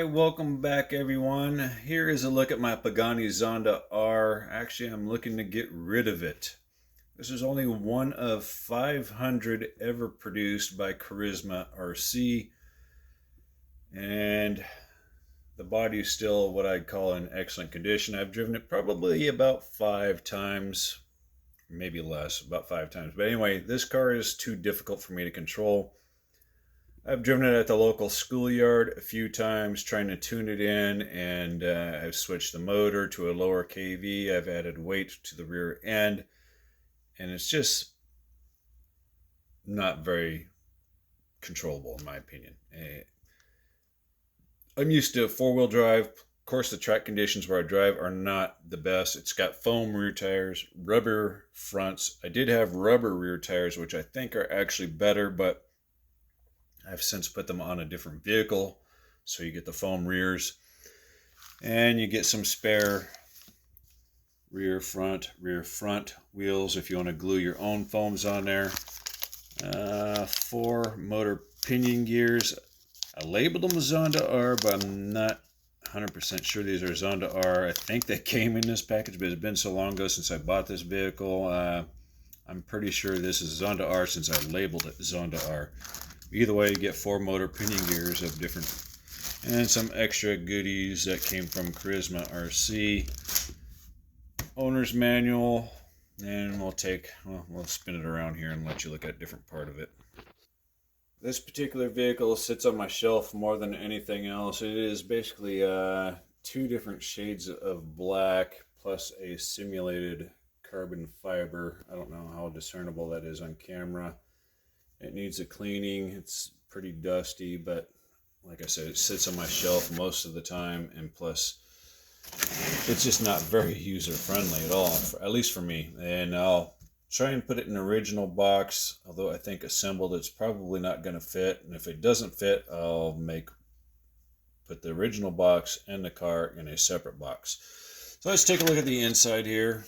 Alright, welcome back everyone. Here is a look at my Pagani Zonda R. Actually, I'm looking to get rid of it. This is only one of 500 ever produced by Charisma RC, and the body is still what I'd call in excellent condition. I've driven it probably about 5 times, maybe less, about 5 times. But anyway, this car is too difficult for me to control. I've driven it at the local schoolyard a few times trying to tune it in, and I've switched the motor to a lower kV. I've added weight to the rear end, and it's just not very controllable in my opinion. I'm used to four-wheel drive. Of course, the track conditions where I drive are not the best. It's got foam rear tires, rubber fronts. I did have rubber rear tires, which I think are actually better, but I've since put them on a different vehicle, so you get the foam rears and you get some spare rear front wheels if you want to glue your own foams on there. 4 motor pinion gears. I labeled them Zonda R, but I'm not 100% sure these are Zonda R. I think they came in this package, but it's been so long ago since I bought this vehicle. I'm pretty sure this is Zonda R since I labeled it Zonda R. Either way, you get 4 motor pinion gears of different, and some extra goodies that came from Charisma RC. Owner's manual, and we'll spin it around here and let you look at a different part of it. This particular vehicle sits on my shelf more than anything else. It is basically 2 different shades of black plus a simulated carbon fiber. I don't know how discernible that is on camera. It needs a cleaning. It's pretty dusty, but like I said, it sits on my shelf most of the time, and plus it's just not very user friendly at all, at least for me. And I'll try and put it in an original box, although I think assembled it's probably not going to fit, and if it doesn't fit, I'll put the original box and the car in a separate box. So let's take a look at the inside here.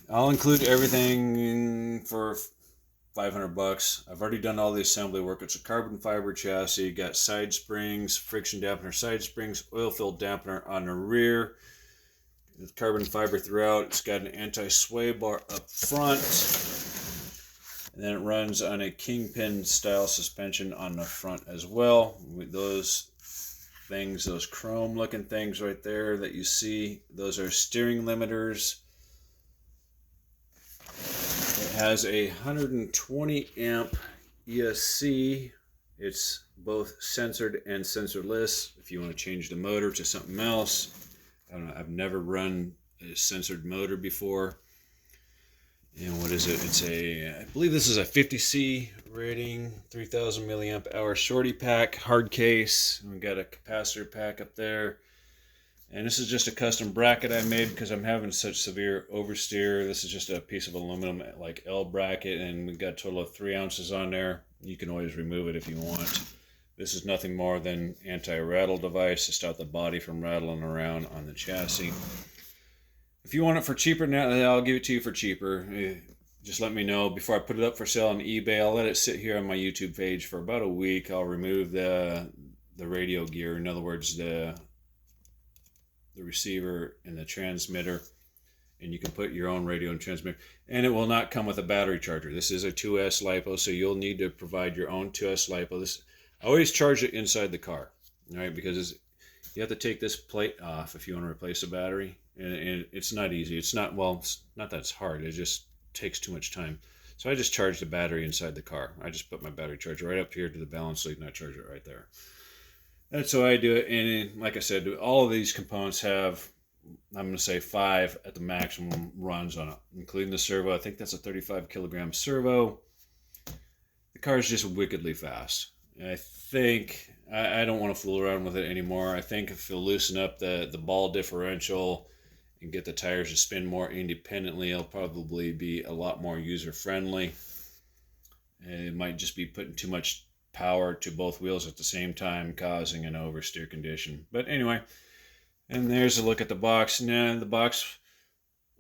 I'll include everything for $500. I've already done all the assembly work. It's a carbon fiber chassis. Got side springs, friction dampener side springs, oil-filled dampener on the rear. With carbon fiber throughout. It's got an anti-sway bar up front. And then it runs on a kingpin style suspension on the front as well. With those things, those chrome looking things right there that you see, those are steering limiters. It has a 120 amp ESC. It's both censored and sensorless if you want to change the motor to something else. I don't know, I've never run a censored motor before. And what is it? I believe this is a 50C rating, 3000 milliamp hour shorty pack, hard case. And we got a capacitor pack up there. And this is just a custom bracket I made because I'm having such severe oversteer. This is just a piece of aluminum like L bracket, and we've got a total of 3 ounces on there. You can always remove it if you want. This is nothing more than anti-rattle device to stop the body from rattling around on the chassis. If you want it for cheaper, now I'll give it to you for cheaper. Just let me know before I put it up for sale on eBay. I'll let it sit here on my YouTube page for about a week. I'll remove the radio gear. In other words, the receiver and the transmitter, and you can put your own radio and transmitter, and it will not come with a battery charger. This is a 2S LiPo, so you'll need to provide your own 2S LiPo. I always charge it inside the car, right? Because you have to take this plate off if you want to replace a battery, and it's not easy. It's not that it's hard. It just takes too much time. So I just charge the battery inside the car. I just put my battery charger right up here to the balance lead, and I charge it right there. That's how I do it. And like I said, all of these components have, I'm going to say 5 at the maximum runs on it, including the servo. I think that's a 35 kilogram servo. The car is just wickedly fast. And I think, I don't want to fool around with it anymore. I think if you'll loosen up the ball differential and get the tires to spin more independently, it'll probably be a lot more user friendly. And it might just be putting too much power to both wheels at the same time, causing an oversteer condition. But anyway, and there's a look at the box. Now the box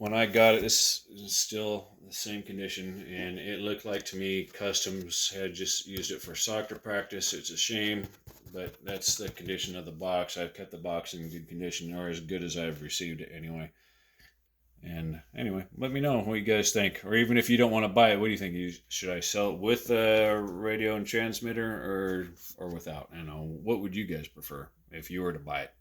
when I got it, this is still the same condition, and it looked like to me Customs had just used it for soccer practice. It's a shame, but that's the condition of the box. I've kept the box in good condition, or as good as I've received it anyway. And anyway, let me know what you guys think, or even if you don't want to buy it, what do you think? Should I sell it with a radio and transmitter, or without? I don't know. What would you guys prefer if you were to buy it?